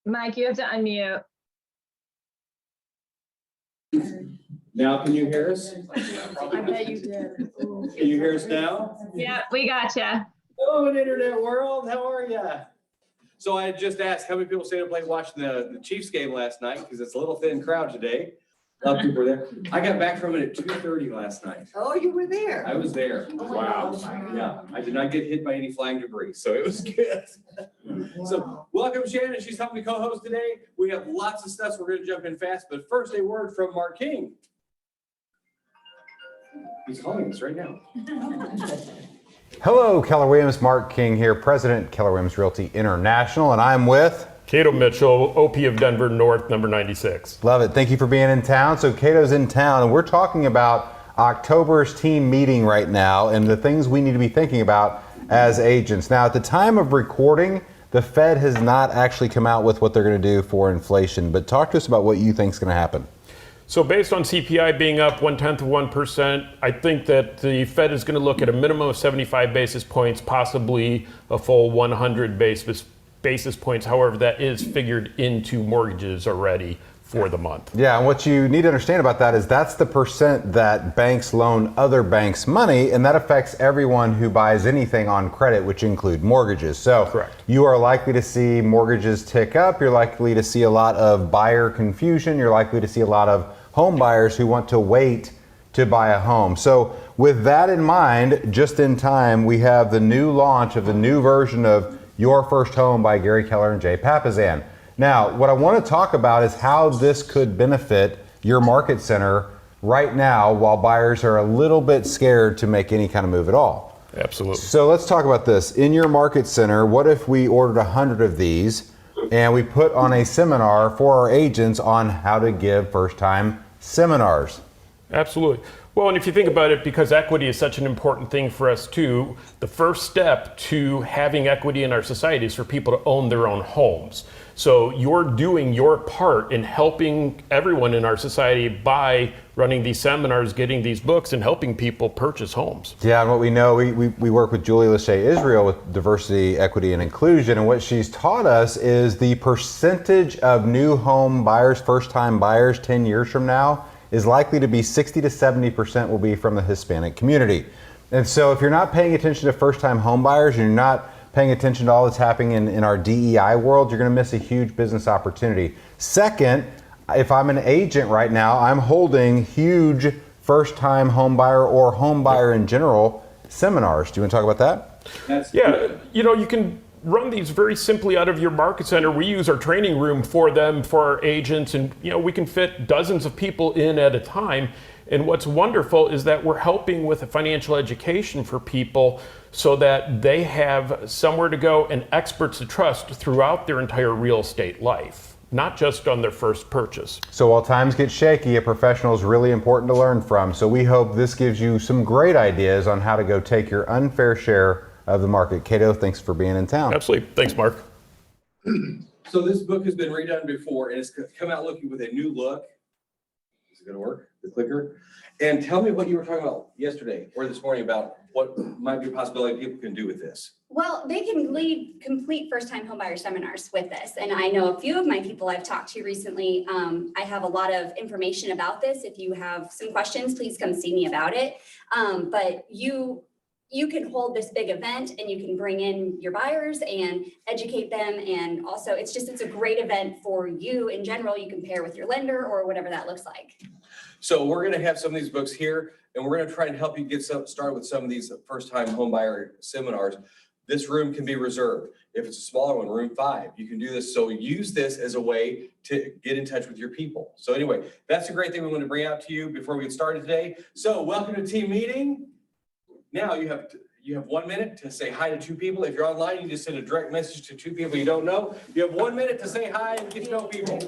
Mike, you have to unmute. Now, can you hear us? I bet you did. Can you hear us now? Yeah, we gotcha. Hello, internet world. How are you? So I just asked how many people stayed up late watching the Chiefs game last night because it's a little thin crowd today. A lot of people were there. I got back from it at 2:30 last night. Oh, you were there. I was there. Wow. Yeah, I did not get hit by any flying debris, so it was good. So welcome, Shannon. She's helping me co-host today. We have lots of stuff, so we're going to jump in fast. But first, a word from Mark King. He's calling us right now. Hello, Keller Williams. Mark King here, President, Keller Williams Realty International, and I'm with Cato Mitchell, OP of Denver North, number 96. Love it. Thank you for being in town. So Cato's in town, and we're talking about October's team meeting right now and the things we need to be thinking about as agents. Now, at the time of recording, the Fed has not actually come out with what they're going to do for inflation, but talk to us about what you think is going to happen. So based on CPI being up 0.1%, I think that the Fed is going to look at a minimum of 75 basis points, possibly a full 100 basis points. However, that is figured into mortgages already for the month. Yeah, and what you need to understand about that is that's the percent that banks loan other banks money, and that affects everyone who buys anything on credit, which include mortgages. So correct. You are likely to see mortgages tick up. You're likely to see a lot of buyer confusion. You're likely to see a lot of home buyers who want to wait to buy a home. So with that in mind, just in time, we have the new launch of the new version of Your First Home by Gary Keller and Jay Papasan. Now, what I want to talk about is how this could benefit your market center right now while buyers are a little bit scared to make any kind of move at all. Absolutely. So let's talk about this. In your market center, what if we ordered 100 of these and we put on a seminar for our agents on how to give first-time seminars? Absolutely. Well, and if you think about it, because equity is such an important thing for us too, the first step to having equity in our society is for people to own their own homes. So you're doing your part in helping everyone in our society by running these seminars, getting these books, and helping people purchase homes. Yeah, and what we know, we work with Julie Lachey Israel with diversity, equity, and inclusion, and what she's taught us is the percentage of new home buyers, first-time buyers 10 years from now is likely to be 60 to 70% will be from the Hispanic community. And so if you're not paying attention to first-time home buyers, you're not paying attention to all that's happening in our DEI world, you're gonna miss a huge business opportunity. Second, if I'm an agent right now, I'm holding huge first-time home buyer or home buyer in general seminars. Do you wanna talk about that? Yeah, you can run these very simply out of your market center. We use our training room for them, for our agents, and we can fit dozens of people in at a time. And what's wonderful is that we're helping with a financial education for people so that they have somewhere to go and experts to trust throughout their entire real estate life, not just on their first purchase. So while times get shaky, a professional is really important to learn from. So we hope this gives you some great ideas on how to go take your unfair share of the market. Cato, thanks for being in town. Absolutely. Thanks, Mark. So this book has been redone before, and it's come out looking with a new look. Is it going to work? The clicker? And tell me what you were talking about yesterday or this morning about what might be a possibility people can do with this. Well, they can lead complete first-time homebuyer seminars with this. And I know a few of my people I've talked to recently. I have a lot of information about this. If you have some questions, please come see me about it. But you can hold this big event and you can bring in your buyers and educate them. And also it's a great event for you in general. You can pair with your lender or whatever that looks like. So we're going to have some of these books here, and we're going to try and help you get started with some of these first-time homebuyer seminars. This room can be reserved. If it's a smaller one, room 5, you can do this. So use this as a way to get in touch with your people. So anyway, that's a great thing we want to bring out to you before we get started today. So welcome to team meeting. Now you have 1 minute to say hi to 2 people. If you're online, you just send a direct message to 2 people you don't know. You have 1 minute to say hi and get to know people.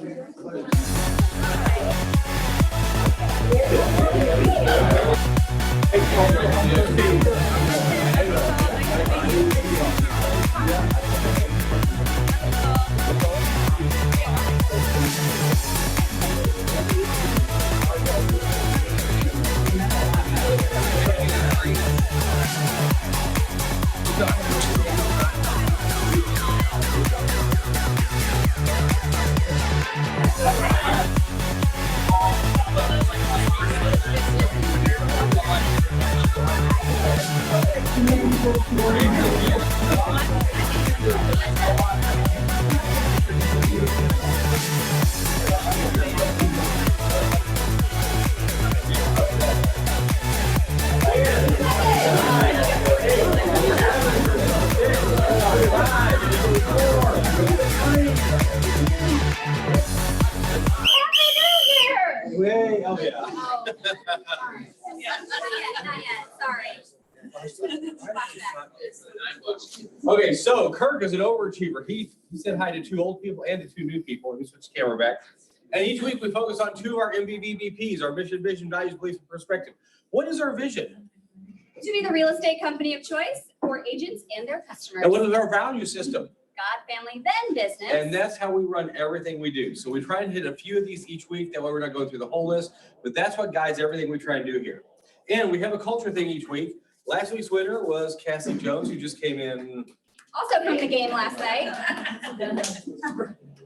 Way, oh yeah. Oh, sorry. Not yet, sorry. Okay, so Kirk is an overachiever. He said hi to 2 old people and to 2 new people. Let me switch the camera back. And each week we focus on 2 of our MVVPs, our mission, vision, values, beliefs, and perspective. What is our vision? To be the real estate company of choice for agents and their customers. And what is our value system? God, family, then business. And that's how we run everything we do. So we try and hit a few of these each week. That way we're not going through the whole list, but that's what guides everything we try and do here. And we have a culture thing each week. Last week's winner was Cassie Jones, who just came in. Also from the game last night.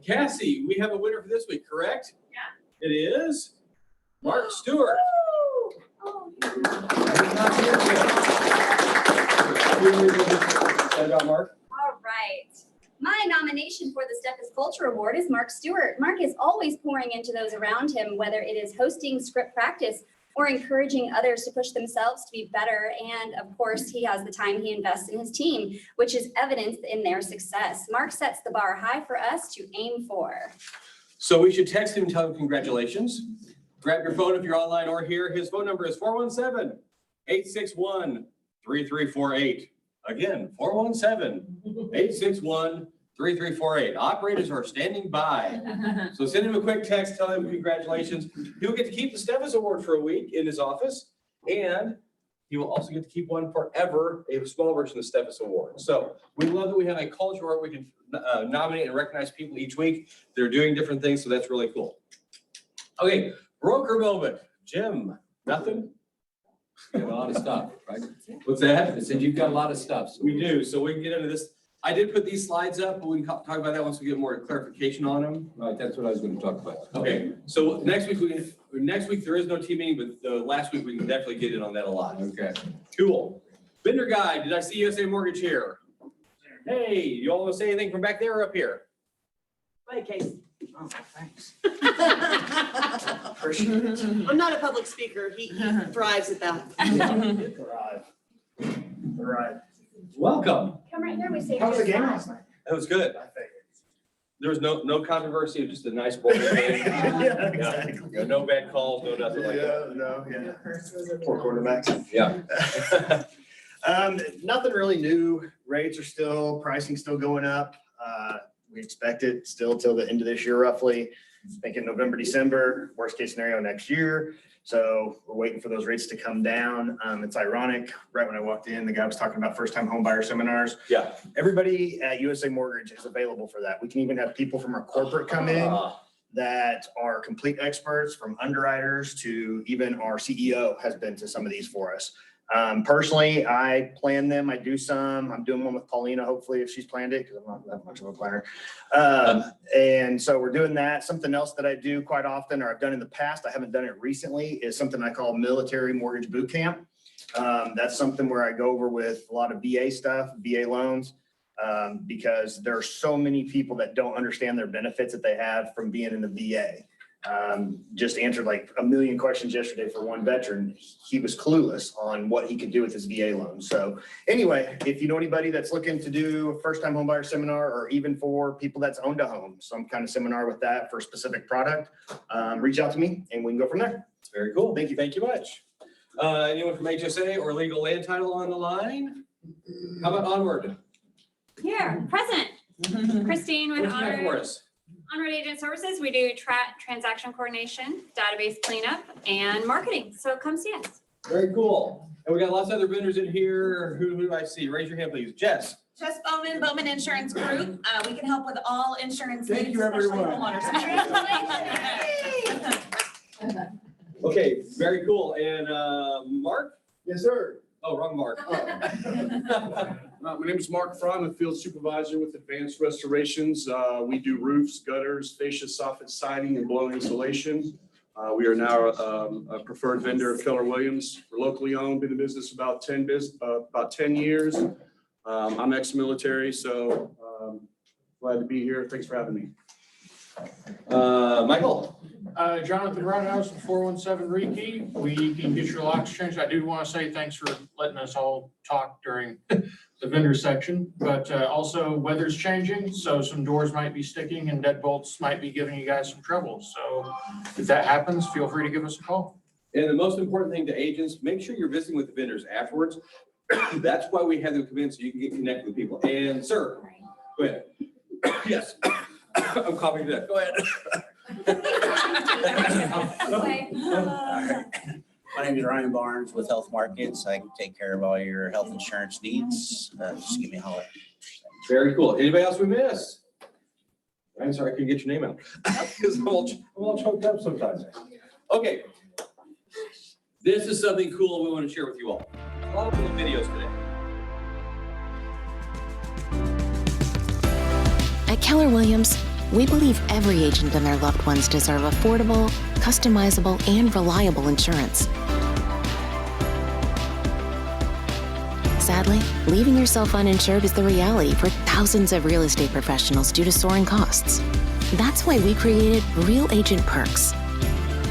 Cassie, we have a winner for this week, correct? Yeah. It is Mark Stewart. Oh. Mark. All right. My nomination for the Steffes Culture Award is Mark Stewart. Mark is always pouring into those around him, whether it is hosting script practice or encouraging others to push themselves to be better. And of course, he has the time he invests in his team, which is evidenced in their success. Mark sets the bar high for us to aim for. So we should text him and tell him congratulations. Grab your phone if you're online or here. His phone number is 417-861-3348. Again, 417-861-3348. Operators are standing by. So send him a quick text, tell him congratulations. He'll get to keep the Steffes Award for a week in his office, and he will also get to keep one forever, a small version of the Steffes Award. So we love that we have a culture where we can nominate and recognize people each week. They're doing different things, so that's really cool. Okay, broker moment. Jim, nothing? You have a lot of stuff, right? What's that? I said you've got a lot of stuff. So We do, so we can get into this. I did put these slides up, but we can talk about that once we get more clarification on them. Right, that's what I was going to talk about. Okay, so next week there is no team meeting, but last week we can definitely get in on that a lot. Okay. Cool. Vendor guide, did I see USA Mortgage here? Hey, you all want to say anything from back there or up here? Hey, Casey. Oh, thanks. Appreciate it. I'm not a public speaker. He thrives at that. All right. Welcome. Come right here, we say. How was the game last night? That was good. I figured. There was no controversy, just a nice bowl game. Yeah, exactly. No bad calls, no nothing like that. Yeah. Poor quarterbacks. Yeah. Nothing really new. Rates are still, pricing still going up. We expect it still till the end of this year roughly. Thinking November, December, worst case scenario next year. So we're waiting for those rates to come down. It's ironic, right when I walked in, the guy was talking about first-time home buyer seminars. Yeah. Everybody at USA Mortgage is available for that. We can even have people from our corporate come in that are complete experts, from underwriters to even our CEO has been to some of these for us. Personally, I plan them. I do some. I'm doing one with Paulina, hopefully, if she's planned it, because I'm not that much of a planner. And so we're doing that. Something else that I do quite often, or I've done in the past, I haven't done it recently, is something I call Military Mortgage Boot Camp. That's something where I go over with a lot of VA stuff, VA loans, because there are so many people that don't understand their benefits that they have from being in the VA. Just answered like a million questions yesterday for one veteran. He was clueless on what he could do with his VA loan. So anyway, if you know anybody that's looking to do a first-time homebuyer seminar, or even for people that's owned a home, some kind of seminar with that for a specific product, reach out to me and we can go from there. It's very cool. Thank you. Thank you much. Anyone from HSA or Legal Land Title on the line? How about Onward? Here, present. Christine with What do you have for Onward us? Agent Services. We do transaction coordination, database cleanup, and marketing. So come see us. Very cool. And we got lots of other vendors in here. Who do I see? Raise your hand, please. Jess. Jess Bowman Insurance Group. We can help with all insurance Thank needs, you, especially everyone. homeowners. Okay, very cool. And Mark? Yes, sir. Oh, wrong Mark. My name is Mark Fry. I'm a field supervisor with Advanced Restorations. We do roofs, gutters, fascia, soffit siding, and blown insulation. We are now a preferred vendor of Keller Williams. We're locally owned, been in business about 10 years. I'm ex-military, so glad to be here. Thanks for having me. Michael? Jonathan Roundhouse with 417 Rekey. We can get your locks changed. I do want to say thanks for letting us all talk during the vendor section, but also weather's changing, so some doors might be sticking and deadbolts might be giving you guys some trouble. So if that happens, feel free to give us a call. And the most important thing to agents, make sure you're visiting with the vendors afterwards. That's why we have them come in, so you can get connected with people. And sir, go ahead. Yes, I'm coughing to death. Go ahead. My name is Ryan Barnes with Health Markets. I can take care of all your health insurance needs. Just give me a holler. Very cool. Anybody else we missed? I'm sorry, I couldn't get your name out. Because I'm all choked up sometimes. Okay. This is something cool we want to share with you all. A lot of little videos today. At Keller Williams, we believe every agent and their loved ones deserve affordable, customizable, and reliable insurance. Sadly, leaving yourself uninsured is the reality for thousands of real estate professionals due to soaring costs. That's why we created Real Agent Perks.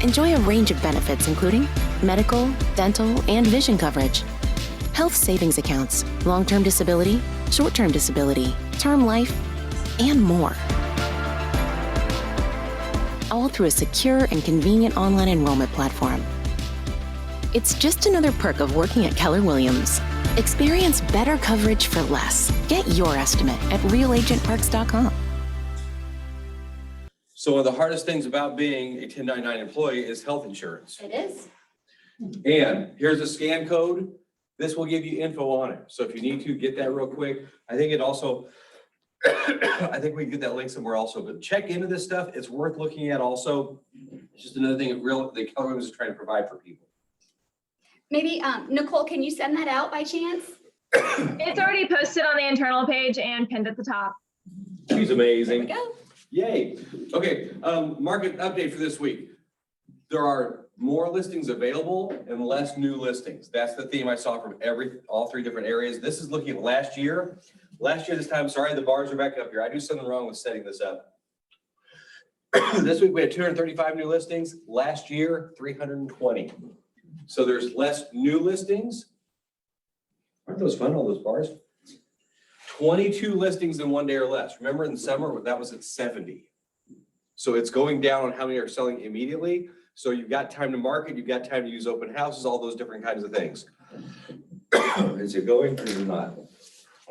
Enjoy a range of benefits including medical, dental, and vision coverage, health savings accounts, long-term disability, short-term disability, term life, and more. All through a secure and convenient online enrollment platform. It's just another perk of working at Keller Williams. Experience better coverage for less. Get your estimate at realagentperks.com. So one of the hardest things about being a 1099 employee is health insurance. It is. And here's a scan code. This will give you info on it. So if you need to get that real quick, I think it also, I think we can get that link somewhere also, but check into this stuff. It's worth looking at also. It's just another thing that Keller Williams is trying to provide for people. Maybe, Nicole, can you send that out by chance? It's already posted on the internal page and pinned at the top. She's amazing. There we go. Yay. Okay, market update for this week. There are more listings available and less new listings. That's the theme I saw from all three different areas. This is looking at last year. Last year this time, sorry, the bars are back up here. I do something wrong with setting this up. This week we had 235 new listings. Last year, 320. So there's less new listings. Aren't those fun, all those bars? 22 listings in one day or less. Remember in the summer, that was at 70. So it's going down on how many are selling immediately. So you've got time to market, you've got time to use open houses, all those different kinds of things. Is it going or is it not?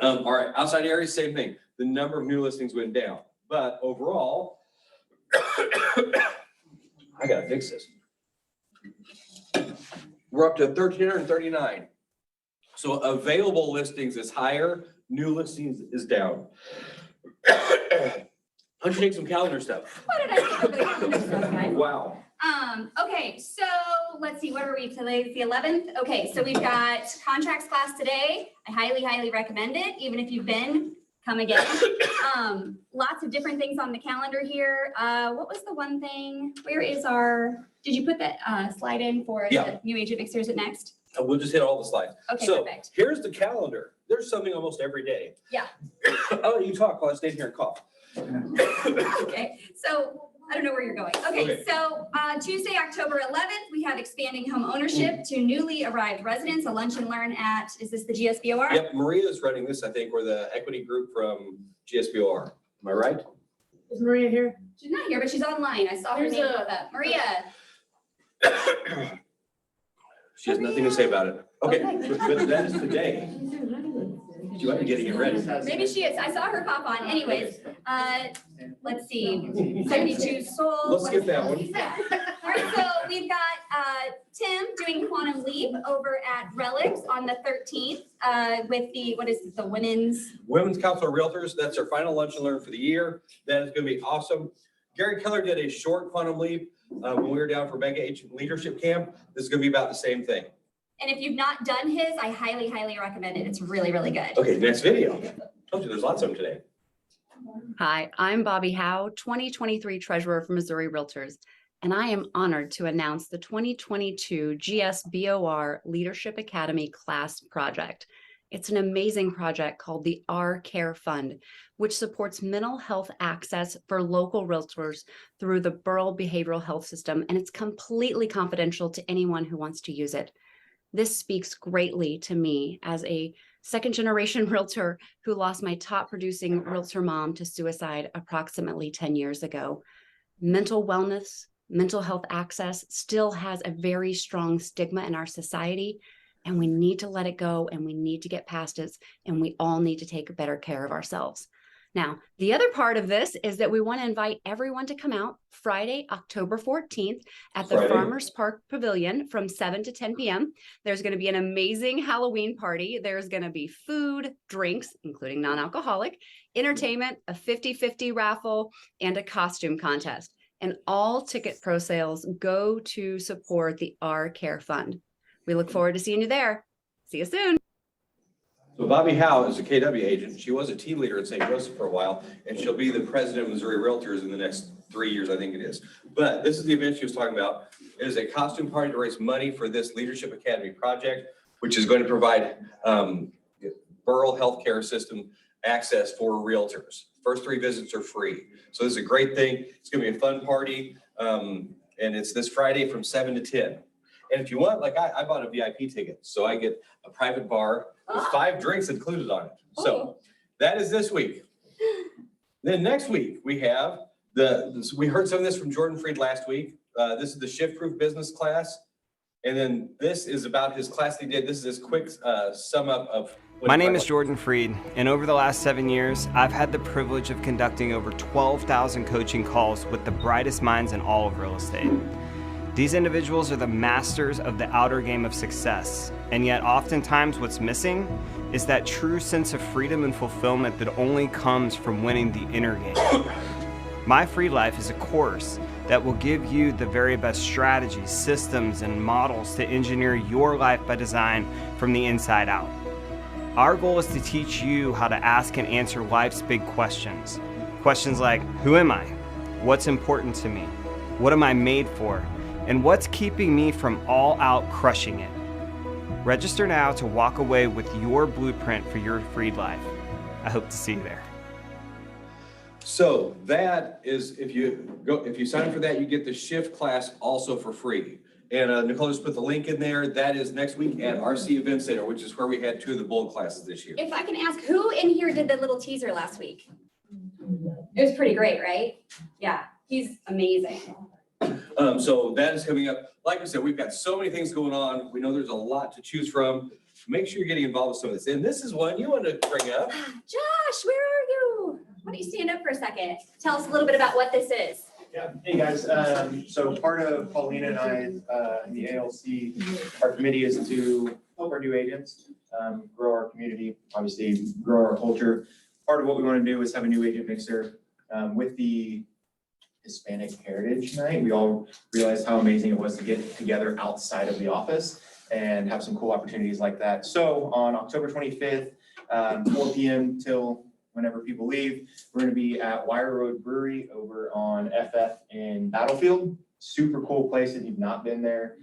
All right, outside areas, same thing. The number of new listings went down, but overall, I gotta fix this. We're up to 1,339. So available listings is higher, new listings is down. Why don't you take some calendar stuff? What did I say over the calendar stuff, guys? Wow. Okay, so let's see, what are we, today's the 11th? Okay, so we've got contracts class today. I highly, highly recommend it. Even if you've been, come again. Lots of different things on the calendar here. What was the one thing? Where is our, did you put that slide in for the new agent mixers at next? We'll just hit all the slides. Okay, so perfect. Here's the calendar. There's something almost every day. Yeah. I'll let you talk while I stay here and cough. Okay, so I don't know where you're going. Okay, so Tuesday, October 11th, we have expanding home ownership to newly arrived residents, a lunch and learn at, is this the GSBOR? Yep, Maria is running this, I think, we're the equity group from GSBOR. Am I right? Is Maria here? She's not here, but she's online. I saw her name pop up. Maria. She has nothing to say about it. Okay, but that is today. You might be getting it ready. Maybe she is. I saw her pop on. Anyways, let's see. 72 sold. Let's skip that one. Yeah. All right, so we've got Tim doing Quantum Leap over at Relics on the 13th with the, what is it, the Women's Council of Realtors. That's our final lunch and learn for the year. That is going to be awesome. Gary Keller did a short Quantum Leap when we were down for Mega Agent Leadership Camp. This is going to be about the same thing. And if you've not done his, I highly, highly recommend it. It's really, really good. Okay, next video. Told you there's lots of them today. Hi, I'm Bobby Howe, 2023 Treasurer for Missouri Realtors. and I am honored to announce the 2022 GSBOR Leadership Academy Class Project. It's an amazing project called the Our Care Fund, which supports mental health access for local realtors through the Burrell Behavioral Health System, and it's completely confidential to anyone who wants to use it. This speaks greatly to me as a second-generation realtor who lost my top-producing realtor mom to suicide approximately 10 years ago. Mental wellness, mental health access still has a very strong stigma in our society, and we need to let it go, and we need to get past it, and we all need to take better care of ourselves. Now, the other part of this is that we want to invite everyone to come out Friday, October 14th at the Farmers Park Pavilion from 7 to 10 p.m. There's going to be an amazing Halloween party. There's going to be food, drinks, including non-alcoholic, entertainment, a 50-50 raffle, and a costume contest. And all ticket pro sales go to support the Our Care Fund. We look forward to seeing you there. See you soon. So Bobby Howe is a KW agent. She was a team leader in St. Joseph for a while, and she'll be the president of Missouri Realtors in the next 3 years, I think it is. But this is the event she was talking about. It is a costume party to raise money for this Leadership Academy project, which is going to provide Burrell Healthcare System access for realtors. First 3 visits are free. So this is a great thing. It's going to be a fun party, and it's this Friday from 7 to 10. And if you want, like I bought a VIP ticket, so I get a private bar with 5 drinks included on it. So that is this week. Then next week, we have we heard some of this from Jordan Freed last week. This is the Shift Proof Business class. And then this is about his class that he did. This is his quick sum up of. My name is Jordan Freed, and over the last 7 years, I've had the privilege of conducting over 12,000 coaching calls with the brightest minds in all of real estate. These individuals are the masters of the outer game of success, and yet oftentimes what's missing is that true sense of freedom and fulfillment that only comes from winning the inner game. My Free Life is a course that will give you the very best strategies, systems, and models to engineer your life by design from the inside out. Our goal is to teach you how to ask and answer life's big questions. Questions like, who am I? What's important to me? What am I made for? And what's keeping me from all out crushing it? Register now to walk away with your blueprint for your freed life. I hope to see you there. So that is, if you sign up for that, you get the Shift class also for free. And Nicole just put the link in there. That is next week at RC Event Center, which is where we had 2 of the Bold classes this year. If I can ask, who in here did the little teaser last week? It was pretty great, right? Yeah, he's amazing. So that is coming up. Like I said, we've got so many things going on. We know there's a lot to choose from. Make sure you're getting involved with some of this. And this is one you want to bring up. Josh, where are you? Why don't you stand up for a second? Tell us a little bit about what this is. Yeah, hey guys, so part of Paulina and I in the ALC, our committee is to help our new agents grow our community, obviously grow our culture. Part of what we want to do is have a new agent mixer with the Hispanic Heritage Night. We all realized how amazing it was to get together outside of the office and have some cool opportunities like that. So on October 25th, 4 p.m. till whenever people leave, we're going to be at Wire Road Brewery over on FF in Battlefield. Super cool place if you've not been there.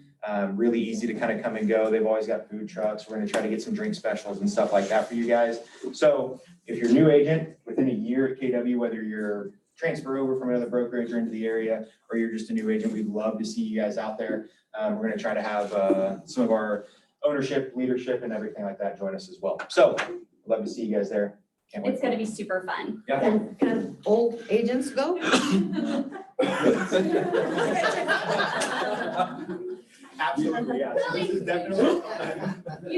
Really easy to kind of come and go. They've always got food trucks. We're going to try to get some drink specials and stuff like that for you guys. So if you're a new agent within a year at KW, whether you're transfer over from another brokerage or into the area, or you're just a new agent, we'd love to see you guys out there. We're going to try to have some of our ownership, leadership, and everything like that join us as well. So I'd love to see you guys there. Can't wait. It's going to be super fun. Yeah. Can old agents go? Absolutely, yeah. So this is definitely,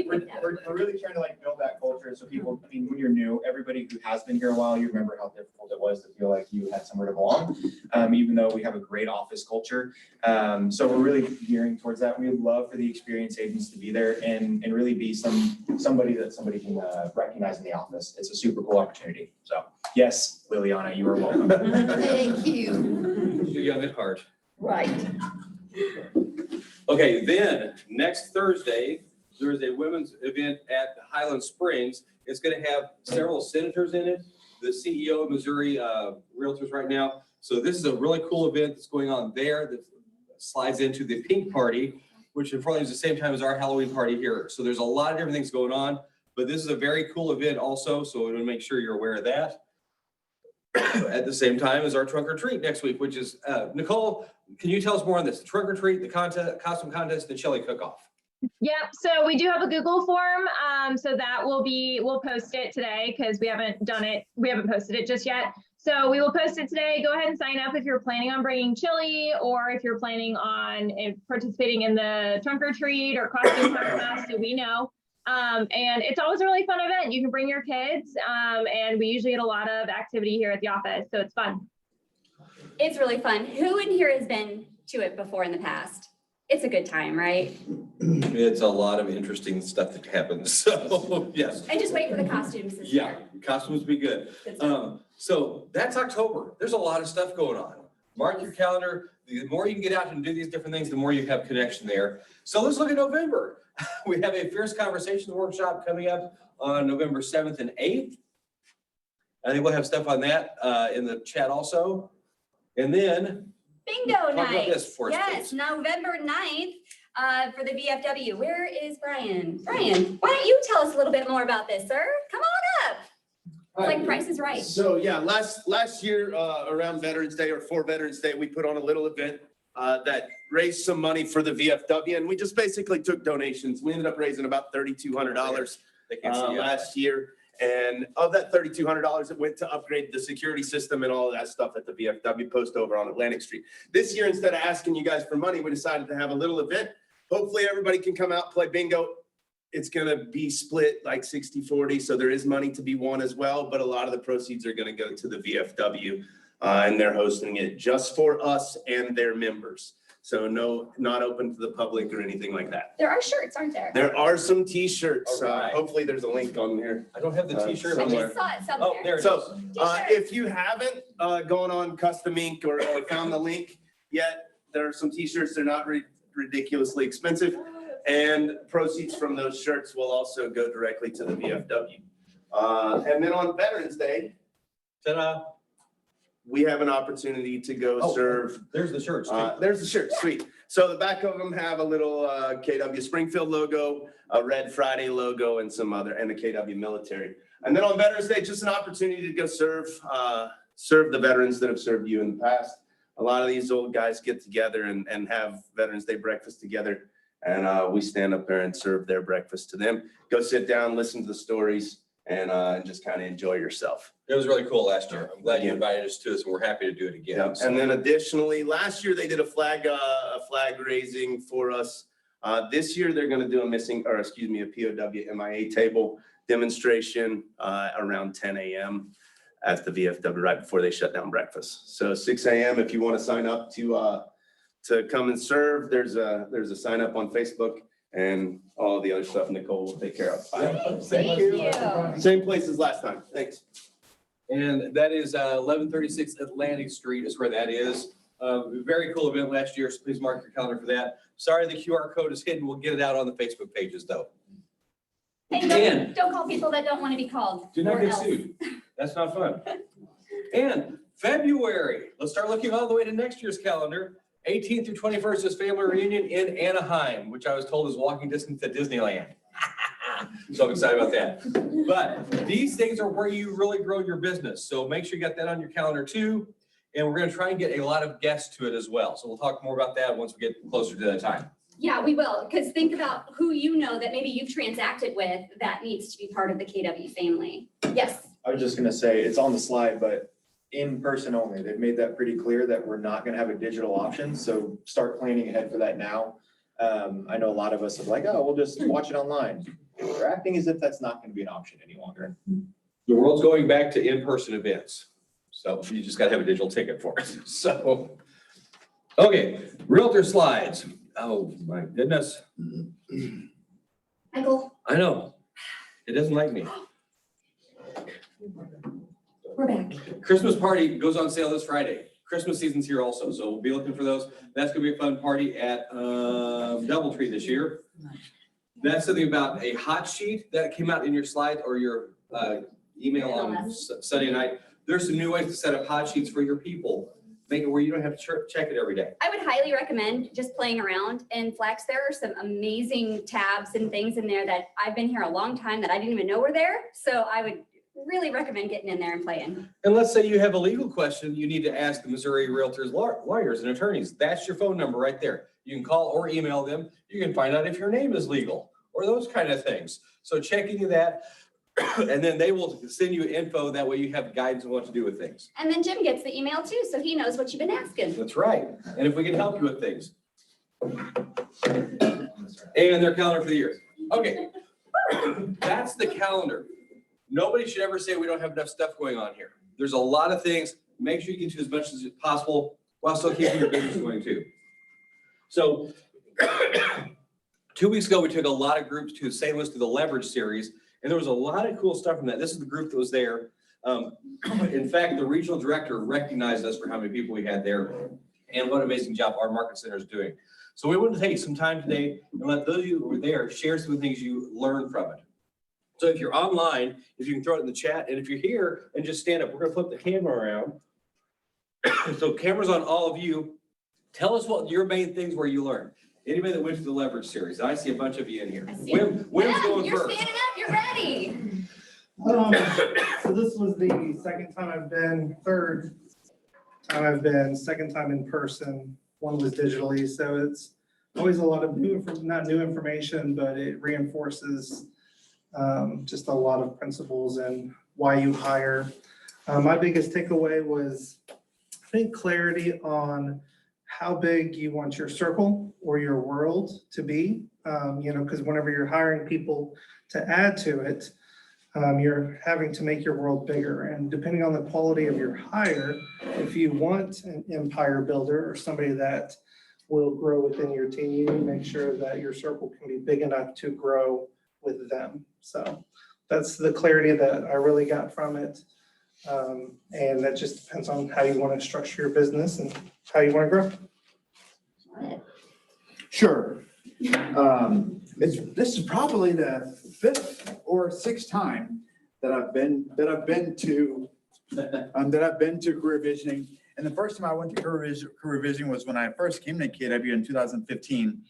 we're really trying to like build that culture. So people, I mean, when you're new, everybody who has been here a while, you remember how difficult it was to feel like you had somewhere to belong, even though we have a great office culture. So we're really gearing towards that. We would love for the experienced agents to be there and really be somebody that somebody can recognize in the office. It's a super cool opportunity. So yes, Liliana, you are welcome. Thank you. You're young at heart. Right. Okay, then next Thursday, there is a women's event at Highland Springs. It's going to have several senators in it, the CEO of Missouri Realtors right now. So this is a really cool event that's going on there. slides into the pink party, which unfortunately is the same time as our Halloween party here. So there's a lot of different things going on, but this is a very cool event also. So we want to make sure you're aware of that. At the same time as our trunk or treat next week, which is, Nicole, can you tell us more on this? The trunk or treat, the costume contest, the chili cook-off. Yep, so we do have a Google form, so that we'll post it today because we haven't posted it just yet. So we will post it today. Go ahead and sign up if you're planning on bringing chili or if you're planning on participating in the trunk or treat or costume contest, so we know. And it's always a really fun event. You can bring your kids, and we usually get a lot of activity here at the office, so it's fun. It's really fun. Who in here has been to it before in the past? It's a good time, right? It's a lot of interesting stuff that happens, so yes. And just wait for the costumes this Yeah, year. costumes be good. Good stuff. So that's October. There's a lot of stuff going on. Mark your calendar. The more you can get out and do these different things, the more you have connection there. So let's look at November. We have a Fierce Conversations workshop coming up on November 7th and 8th. I think we'll have stuff on that in the chat also. And then Bingo talk about night. this for us, Yes, please. November 9th for the VFW. Where is Brian? Brian, why don't you tell us a little bit more about this, sir? Come on up. It's like Price is Right. So yeah, last year around Veterans Day or for Veterans Day, we put on a little event that raised some money for the VFW, and we just basically took donations. We ended up raising about $3,200 last year. And of that $3,200, it went to upgrade the security system and all of that stuff at the VFW post over on Atlantic Street. This year, instead of asking you guys for money, we decided to have a little event. Hopefully everybody can come out, play bingo. It's gonna be split like 60-40, so there is money to be won as well, but a lot of the proceeds are gonna go to the VFW, and they're hosting it just for us and their members. So no, not open to the public or anything like that. There are shirts, aren't there? There are some t-shirts. All right. Hopefully there's a link on there. I don't have the t-shirt I on just there. saw it somewhere. Oh, there it is. So if you haven't gone on Custom Ink or found the link yet, there are some t-shirts. They're not ridiculously expensive. And proceeds from those shirts will also go directly to the VFW. And then on Veterans Day, ta-da, we have an opportunity to go serve. There's the shirts. There's the shirt, sweet. So the back of them have a little KW Springfield logo, a Red Friday logo, and some other, and the KW military. And then on Veterans Day, just an opportunity to go serve the veterans that have served you in the past. A lot of these old guys get together and have Veterans Day breakfast together. And we stand up there and serve their breakfast to them. Go sit down, listen to the stories, and just kind of enjoy yourself. It was really cool last year. I'm glad you invited us to this, and we're happy to do it again. Yep. And then additionally, last year they did a flag raising for us. This year they're going to do a POW MIA table demonstration around 10 a.m. at the VFW right before they shut down breakfast. So 6 a.m. if you want to sign up to come and serve, there's a sign up on Facebook. And all the other stuff Nicole will take care of. Thank you. Same place as last time. Thanks. And that is 1136 Atlantic Street is where that is. Very cool event last year, so please mark your calendar for that. Sorry, the QR code is hidden. We'll get it out on the Facebook pages though. And don't call people that don't want to be called. Do not or get else. sued. That's not fun. And February, let's start looking all the way to next year's calendar. 18th through 21st is family reunion in Anaheim, which I was told is walking distance to Disneyland. So I'm excited about that. But these things are where you really grow your business. So make sure you got that on your calendar too. And we're going to try and get a lot of guests to it as well. So we'll talk more about that once we get closer to that time. Yeah, we will, because think about who you know that maybe you've transacted with that needs to be part of the KW family. Yes. I was just gonna say, it's on the slide, but in person only. They've made that pretty clear that we're not gonna have a digital option, so start planning ahead for that now. I know a lot of us are like, oh, we'll just watch it online. We're acting as if that's not gonna be an option any longer. The world's going back to in-person events. So you just gotta have a digital ticket for it. So, okay, Realtor slides. Oh my goodness. Michael, I know. It doesn't like me. we're back. Christmas party goes on sale this Friday. Christmas season's here also, so we'll be looking for those. That's gonna be a fun party at Doubletree this year. That's something about a hot sheet that came out in your slide or your email on Sunday night. There's some new ways to set up hot sheets for your people. make it where you don't have to check it every day. I would highly recommend just playing around in Flex. There are some amazing tabs and things in there that I've been here a long time that I didn't even know were there. So I would really recommend getting in there and playing. And let's say you have a legal question, you need to ask the Missouri Realtors lawyers and attorneys. That's your phone number right there. You can call or email them. You can find out if your name is legal or those kind of things. So check into that. And then they will send you info. That way you have guidance on what to do with things. And then Jim gets the email too, so he knows what you've been asking. That's right. And if we can help you with things. And their calendar for the year. Okay. That's the calendar. Nobody should ever say we don't have enough stuff going on here. There's a lot of things. Make sure you get to as much as possible while still keeping your business going too. So 2 weeks ago, we took a lot of groups to St. Louis to the Leverage series, and there was a lot of cool stuff from that. This is the group that was there. In fact, the regional director recognized us for how many people we had there and what an amazing job our market center is doing. So we want to take some time today and let those of you who were there share some of the things you learned from it. So if you're online, if you can throw it in the chat, and if you're here and just stand up, we're gonna flip the camera around. So cameras on all of you. Tell us what your main things were you learned. Anybody that went to the Leverage series, I see a bunch of you in here. Wim's going You're first. standing up, you're ready. So this was the second time I've been, third time I've been, second time in person. One was digitally, so it's always a lot of not new information, but it reinforces just a lot of principles and why you hire. My biggest takeaway was, I think, clarity on how big you want your circle or your world to be. Because whenever you're hiring people to add to it, you're having to make your world bigger. And depending on the quality of your hire, if you want an empire builder or somebody that will grow within your team, you need to make sure that your circle can be big enough to grow with them. So that's the clarity that I really got from it. And that just depends on how you want to structure your business and how you want to grow. Sure. This is probably the 5th or 6th time that I've been to career visioning. And the first time I went to career visioning was when I first came to KW in 2015.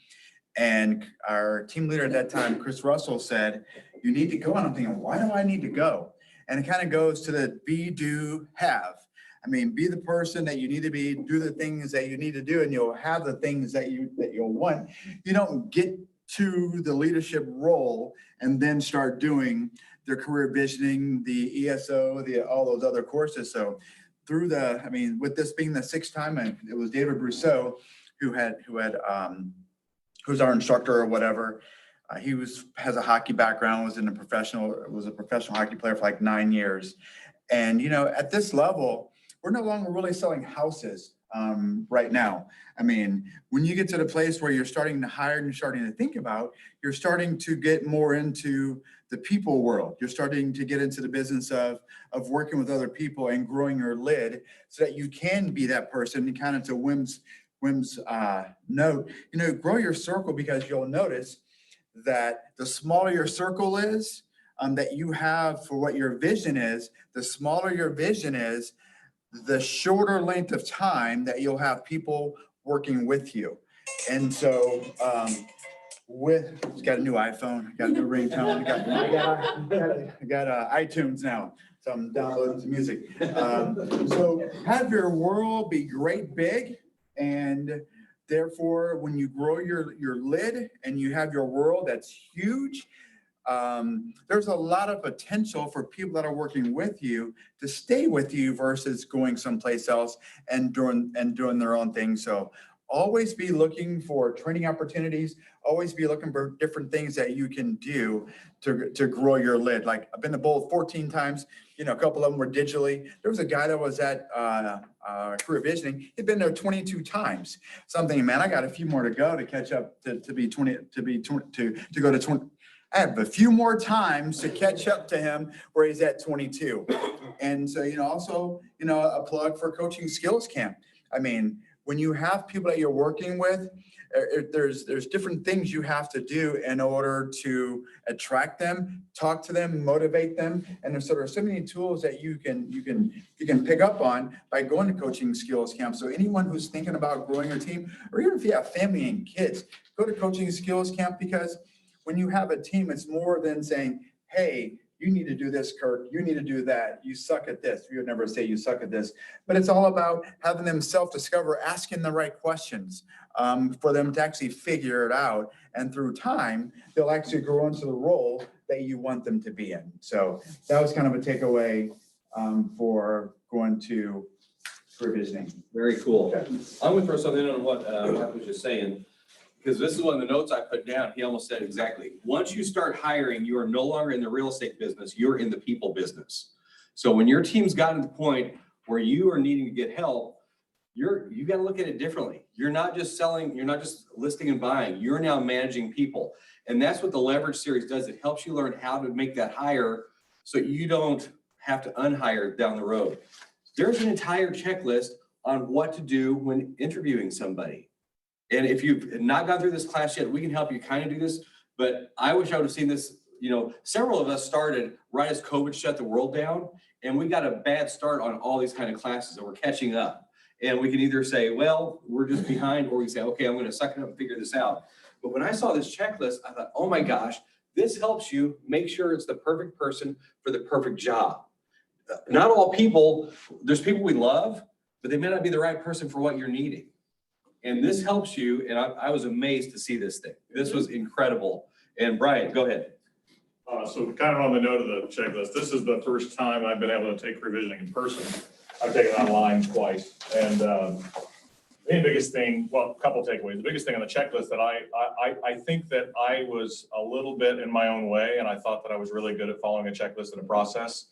And our team leader at that time, Chris Russell, said, "You need to go." And I'm thinking, why do I need to go? And it kind of goes to the be, do, have. I mean, be the person that you need to be, do the things that you need to do, and you'll have the things that you'll want. You don't get to the leadership role and then start doing the career visioning, the ESO, all those other courses. So with this being the 6th time, and it was David Brousseau who's our instructor or whatever. He has a hockey background, was a professional hockey player for like 9 years. And, at this level, we're no longer really selling houses right now. I mean, when you get to the place where you're starting to hire and you're starting to think about, you're starting to get more into the people world. You're starting to get into the business of working with other people and growing your lid so that you can be that person. And kind of to Wim's note, grow your circle, because you'll notice that the smaller your circle is, that you have for what your vision is, the smaller your vision is, the shorter length of time that you'll have people working with you. And so got a new iPhone, got a new ringtone, I got iTunes now, so I'm downloading some music. So have your world be great big, and therefore when you grow your lid and you have your world that's huge, there's a lot of potential for people that are working with you to stay with you versus going someplace else and doing their own thing. So always be looking for training opportunities, always be looking for different things that you can do to grow your lid. Like, I've been to Bowl 14 times, a couple of them were digitally. There was a guy that was at career visioning. He'd been there 22 times. Something, man, I got a few more to go to catch up to go to 20. I have a few more times to catch up to him where he's at 22. And so, also, a plug for Coaching Skills Camp. I mean, when you have people that you're working with, there's different things you have to do in order to attract them, talk to them, motivate them. And there's sort of so many tools that you can pick up on by going to coaching skills camp. So anyone who's thinking about growing your team, or even if you have family and kids, go to coaching skills camp, because when you have a team, it's more than saying, hey, you need to do this, Kirk. You need to do that. You suck at this. We would never say you suck at this, but it's all about having them self-discover, asking the right questions for them to actually figure it out. And through time, they'll actually grow into the role that you want them to be in. So that was kind of a takeaway for going to career visioning. Very cool. I'm gonna throw something in on what Mark was just saying, because this is one of the notes I put down. He almost said exactly. Once you start hiring, you are no longer in the real estate business, you're in the people business. So when your team's gotten to the point where you are needing to get help, you got to look at it differently. You're not just selling, you're not just listing and buying, you're now managing people. And that's what the Leverage series does. It helps you learn how to make that hire so you don't have to unhire down the road. There's an entire checklist on what to do when interviewing somebody. And if you've not gone through this class yet, we can help you kind of do this, but I wish I would have seen this. You know, several of us started right as COVID shut the world down, and we got a bad start on all these kind of classes, and we're catching up. And we can either say, well, we're just behind, or we can say, okay, I'm going to suck it up and figure this out. But when I saw this checklist, I thought, oh my gosh, this helps you make sure it's the perfect person for the perfect job. Not all people, there's people we love, but they may not be the right person for what you're needing. And this helps you, and I was amazed to see this thing. This was incredible. And Brian, go ahead. So kind of on the note of the checklist, this is the first time I've been able to take revisioning in person. I've taken it online twice. And the biggest thing, well, a couple of takeaways. The biggest thing on the checklist that I think that I was a little bit in my own way, and I thought that I was really good at following a checklist and a process.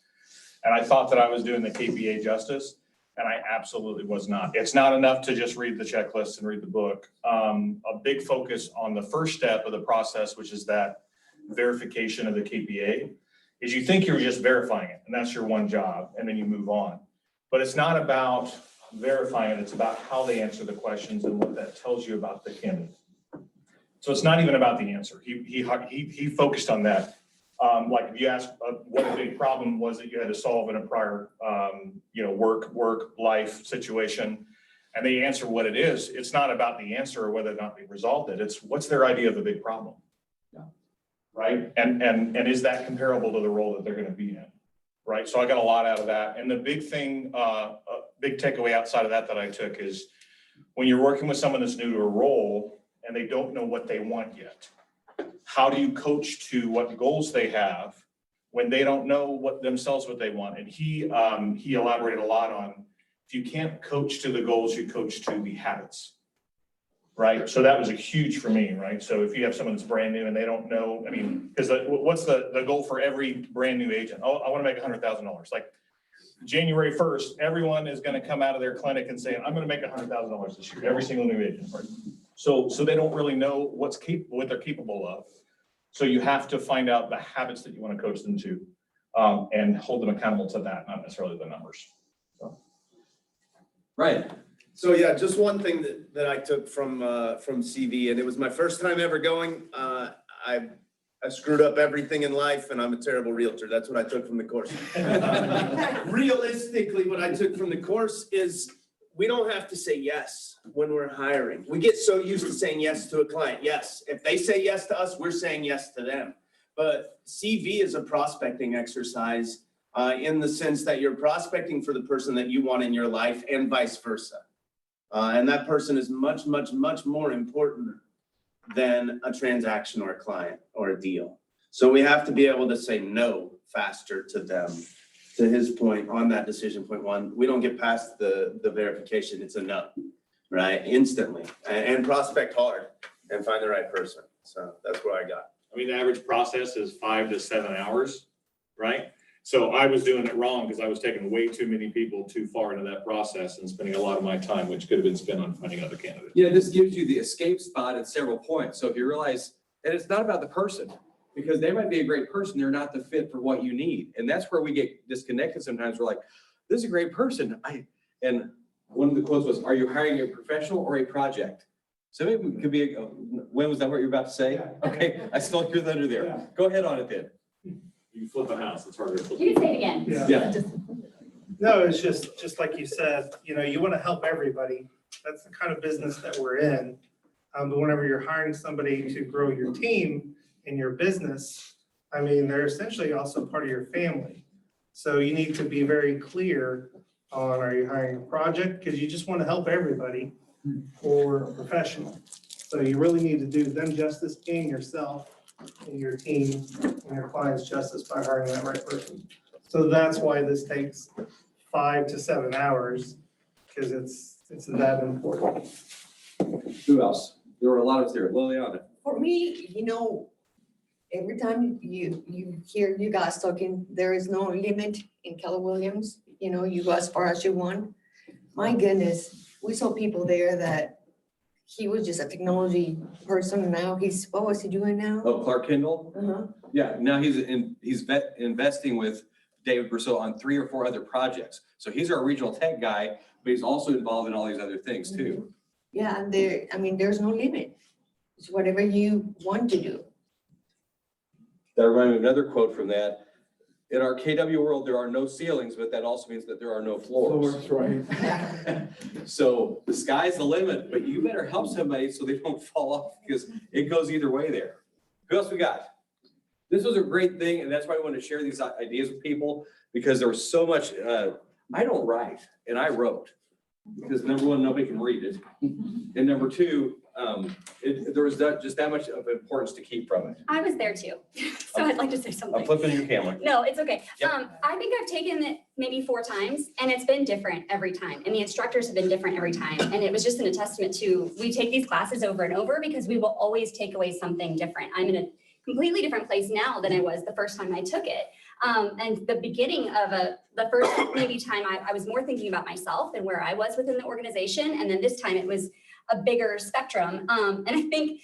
And I thought that I was doing the KPA justice. And I absolutely was not. It's not enough to just read the checklist and read the book. A big focus on the first step of the process, which is that verification of the KPA, is you think you're just verifying it, and that's your one job, and then you move on. But it's not about verifying it, it's about how they answer the questions and what that tells you about the candidate. So it's not even about the answer. He focused on that. Like if you ask what a big problem was that you had to solve in a prior, work life situation, and they answer what it is, it's not about the answer or whether or not they resolved it. It's what's their idea of a big problem. Yeah. Right. And is that comparable to the role that they're going to be in? Right. So I got a lot out of that. And the big thing, big takeaway outside of that I took is when you're working with someone that's new to a role and they don't know what they want yet, how do you coach to what goals they have when they don't know what they want? And he elaborated a lot on, if you can't coach to the goals, you coach to the habits, right? So that was a huge for me, right? So if you have someone that's brand new and they don't know, I mean, because what's the goal for every brand new agent? Oh, I want to make $100,000. Like January 1st, everyone is going to come out of their clinic and say, I'm going to make $100,000 this year, every single new agent, right? So they don't really know what they're capable of. So you have to find out the habits that you want to coach them to, and hold them accountable to that, not necessarily the numbers. So. Right. So yeah, just one thing that I took from CV, and it was my first time ever going. I screwed up everything in life, and I'm a terrible realtor. That's what I took from the course. Realistically, what I took from the course is we don't have to say yes when we're hiring. We get so used to saying yes to a client. Yes, if they say yes to us, we're saying yes to them. But CV is a prospecting exercise in the sense that you're prospecting for the person that you want in your life and vice versa. And that person is much, much, much more important than a transaction or a client or a deal. So we have to be able to say no faster to them. To his point on that decision point one, we don't get past the verification. It's a no, right? Instantly, and prospect hard and find the right person. So that's where I got. I mean, the average process is 5 to 7 hours, right? So I was doing it wrong because I was taking way too many people too far into that process and spending a lot of my time, which could have been spent on finding other candidates. Yeah, this gives you the escape spot at several points. So if you realize, and it's not about the person, because they might be a great person, they're not the fit for what you need. And that's where we get disconnected sometimes. We're like, this is a great person. And one of the quotes was, are you hiring a professional or a project? So maybe it could be, when was that what you were about to say? Okay, I stole your thunder there. Go ahead on it then. You flip a house, it's harder to flip. You can say it again. Yeah. No, it's just like you said, you know, you want to help everybody. That's the kind of business that we're in. But whenever you're hiring somebody to grow your team in your business, I mean, they're essentially also part of your family. So you need to be very clear on, are you hiring a project? Because you just want to help everybody, or a professional. So you really need to do them justice and yourself and your team and your clients justice by hiring that right person. So that's why this takes 5 to 7 hours, because it's that important. Who else? There were a lot of us there. Liliana. For me, you know, every time you hear you guys talking, there is no limit in Keller Williams. You know, you go as far as you want. My goodness, we saw people there that he was just a technology person, and now what was he doing now? Oh, Clark Kendall? Uh-huh. Yeah, now he's investing with David Brousseau on 3 or 4 other projects. So he's our regional tech guy, but he's also involved in all these other things too. Yeah, and there's no limit. It's whatever you want to do. That reminded me of another quote from that. In our KW world, there are no ceilings, but that also means that there are no floors. Right. So the sky's the limit, but you better help somebody so they don't fall off, because it goes either way there. Who else we got? This was a great thing, and that's why I want to share these ideas with people, because there was so much, I don't write, and I wrote. Because number one, nobody can read it. And number two, there was just that much of importance to keep from it. I was there too, so I'd like to say something. I'm flipping your camera. No, it's okay. Yep. I think I've taken it maybe 4 times, and it's been different every time. And the instructors have been different every time. And it was just a testament to, we take these classes over and over because we will always take away something different. I'm in a completely different place now than I was the first time I took it. And the beginning of the first maybe time I was more thinking about myself and where I was within the organization. And then this time it was a bigger spectrum. And I think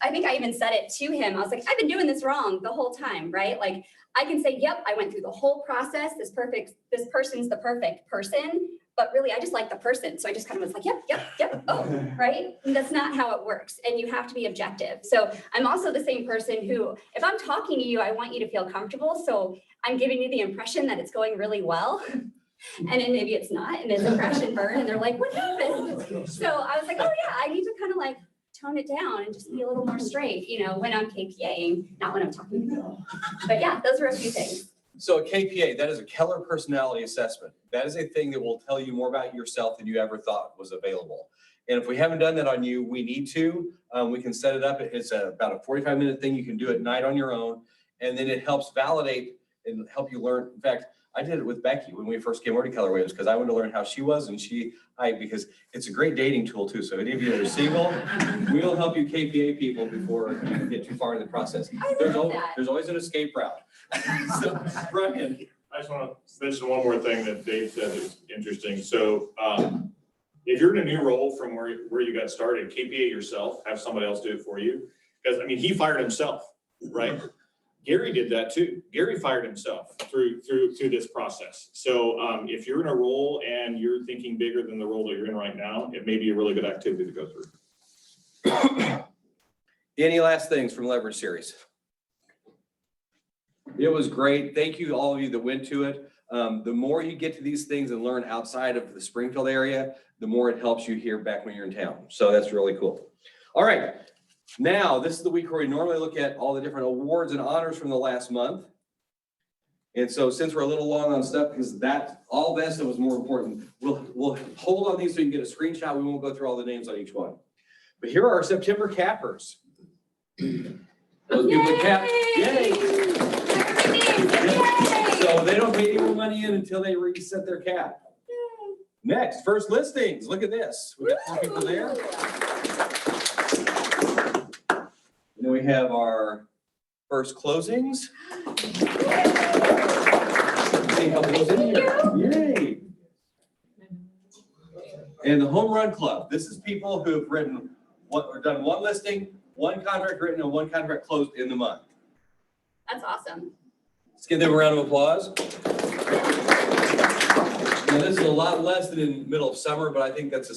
I even said it to him. I was like, I've been doing this wrong the whole time, right? Like I can say, yep, I went through the whole process. This person's the perfect person, but really I just like the person. So I just kind of was like, yep, oh, right? And that's not how it works. And you have to be objective. So I'm also the same person who, if I'm talking to you, I want you to feel comfortable. So I'm giving you the impression that it's going really well. And then maybe it's not, and it's a crash and burn, and they're like, what happened? So I was like, oh yeah, I need to kind of like tone it down and just be a little more straight, you know, when I'm KPAing, not when I'm talking to people. But yeah, those were a few things. So a KPA, that is a Keller Personality Assessment. That is a thing that will tell you more about yourself than you ever thought was available. And if we haven't done that on you, we need to. We can set it up. It's about a 45-minute thing. You can do it at night on your own. And then it helps validate and help you learn. In fact, I did it with Becky when we first came over to Keller Williams, because I wanted to learn how she was, and because it's a great dating tool too. So if any of you that are single, we'll help you KPA people before you get too far in the process. There's always an escape route. So, Brian. I just want to mention one more thing that Dave said is interesting. So if you're in a new role from where you got started, KPA yourself, have somebody else do it for you. Because I mean, he fired himself, right? Gary did that too. Gary fired himself through this process. So if you're in a role and you're thinking bigger than the role that you're in right now, it may be a really good activity to go through. Any last things from Leverage Series? It was great. Thank you, all of you that went to it. The more you get to these things and learn outside of the Springfield area, the more it helps you here back when you're in town. So that's really cool. All right. Now, this is the week where we normally look at all the different awards and honors from the last month. And so since we're a little long on stuff, because all that stuff was more important, we'll hold on these so you can get a screenshot. We won't go through all the names on each one. But here are our September cappers. Those people that cap, yay! So they don't pay any more money in until they reset their cap. Next, first listings. Look at this. We got 4 people there. Then we have our first closings. See how those in here. Yay! And the Home Run Club. This is people who have written or done 1 listing, 1 contract written, and 1 contract closed in the month. That's awesome. Let's give them a round of applause. Now, this is a lot less than in the middle of summer, but I think that's a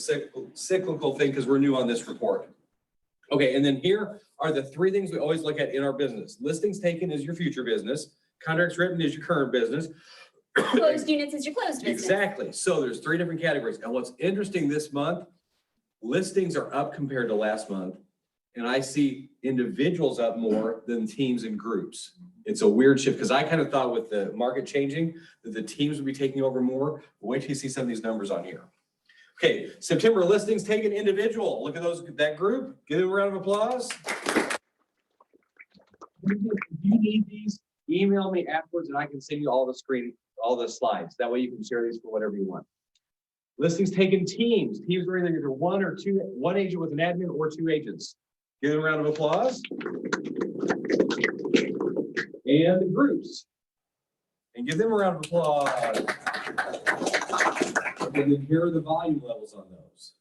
cyclical thing because we're new on this report. Okay, and then here are the three things we always look at in our business. Listings taken is your future business. Contracts written is your current business. Closed units is your closed business. Exactly. So there's three different categories. And what's interesting this month, listings are up compared to last month. And I see individuals up more than teams and groups. It's a weird shift because I kind of thought with the market changing that the teams would be taking over more. Wait till you see some of these numbers on here. Okay, September listings taken individual. Look at that group. Give them a round of applause. If you need these, email me afterwards and I can send you all the slides. That way you can share these for whatever you want. Listings taken teams. Teams are either one agent with an admin or two agents. Give them a round of applause. And the groups. And give them a round of applause. And then here are the volume levels on those.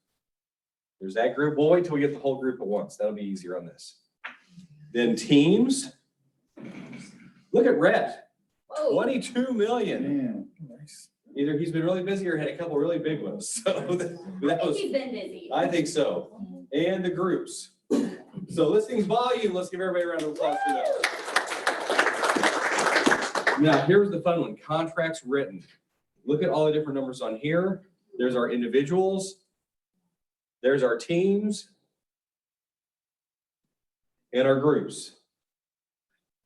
There's that group. We'll wait till we get the whole group at once. That'll be easier on this. Then teams. Look at Rhett. 22 million. Nice. Either he's been really busy or had a couple really big ones. So that was, He's been busy. I think so. And the groups. So listings volume, let's give everybody a round of applause for that. Now, here's the fun one, contracts written. Look at all the different numbers on here. There's our individuals. There's our teams. And our groups.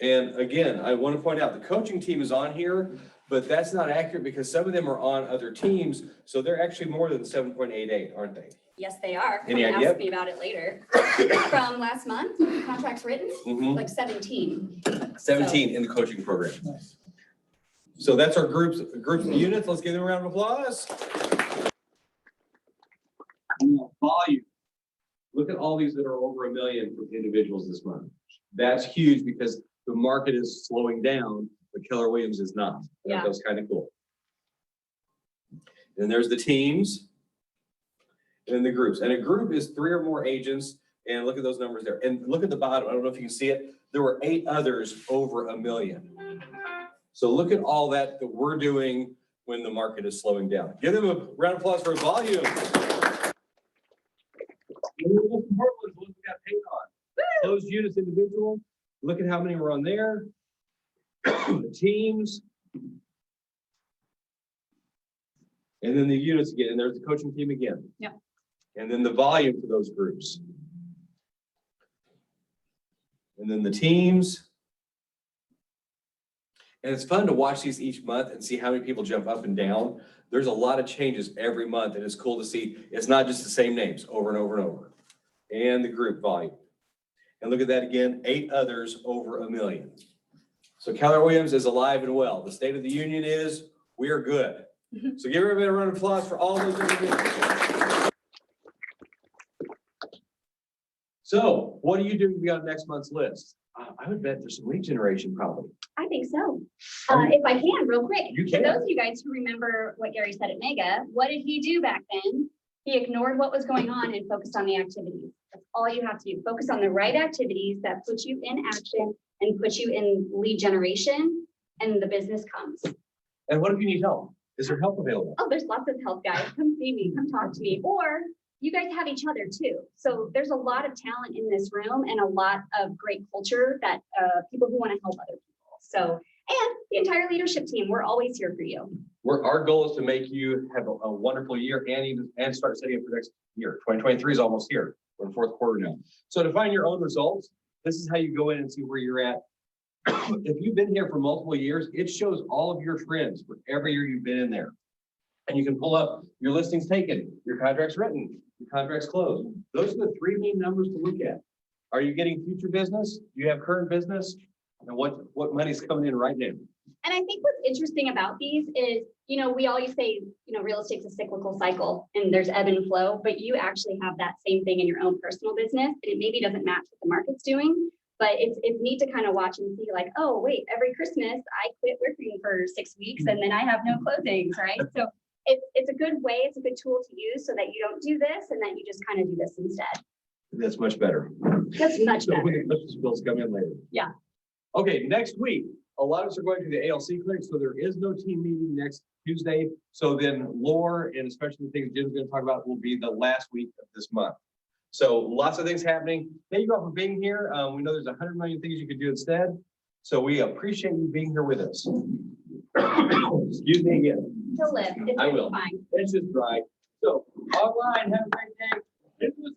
And again, I want to point out the coaching team is on here, but that's not accurate because some of them are on other teams. So they're actually more than 7.88, aren't they? Yes, they are. Any Come and idea? ask me about it later. From last month, contracts written, like 17. 17 in the coaching program. So that's our groups of units. Let's give them a round of applause. Volume. Look at all these that are over 1 million for individuals this month. That's huge because the market is slowing down, but Keller Williams is not. Yeah. That was kind of cool. Then there's the teams. And then the groups. And a group is 3 or more agents. And look at those numbers there. And look at the bottom. I don't know if you can see it. There were 8 others over 1 million. So look at all that we're doing when the market is slowing down. Give them a round of applause for volume. And the most important ones, the ones we got paid on. Closed units individual. Look at how many were on there. The teams. And then the units again. And there's the coaching team again. Yep. And then the volume for those groups. And then the teams. And it's fun to watch these each month and see how many people jump up and down. There's a lot of changes every month, and it's cool to see it's not just the same names over and over and over. And the group volume. And look at that again, 8 others over 1 million. So Keller Williams is alive and well. The state of the union is, we are good. So give everybody a round of applause for all those individuals. So what do you do beyond next month's list? I would bet there's some lead generation probably. I think so. If I can, real quick. You For can. those of you guys who remember what Gary said at Mega, what did he do back then? He ignored what was going on and focused on the activities. That's all you have to do. Focus on the right activities that put you in action and put you in lead generation, and the business comes. And what if you need help? Is there help available? Oh, there's lots of help, guys. Come see me, come talk to me. Or you guys have each other too. So there's a lot of talent in this room and a lot of great culture that people who want to help other people. So, and the entire leadership team, we're always here for you. Our goal is to make you have a wonderful year and start setting up for next year. 2023 is almost here. We're in 4th quarter now. So to find your own results, this is how you go in and see where you're at. If you've been here for multiple years, it shows all of your trends for every year you've been in there. And you can pull up your listings taken, your contracts written, your contracts closed. Those are the 3 main numbers to look at. Are you getting future business? Do you have current business? And what money's coming in right now? And I think what's interesting about these is, we always say, real estate's a cyclical cycle and there's ebb and flow, but you actually have that same thing in your own personal business. And it maybe doesn't match what the market's doing, but it's neat to kind of watch and see like, oh, wait, every Christmas I quit working for 6 weeks and then I have no closings, right? So it's a good way, it's a good tool to use so that you don't do this and that you just kind of do this instead. That's much better. That's much So better. when the Christmas bills come in later. Yeah. Okay, next week, a lot of us are going to the ALC clinic, so there is no team meeting next Tuesday. So then lore and especially the things Jim's gonna talk about will be the last week of this month. So lots of things happening. Thank you all for being here. We know there's 100 million things you could do instead. So we appreciate you being here with us. Excuse me again. To live. It's I will. fine. It's just dry. So online, have a great day.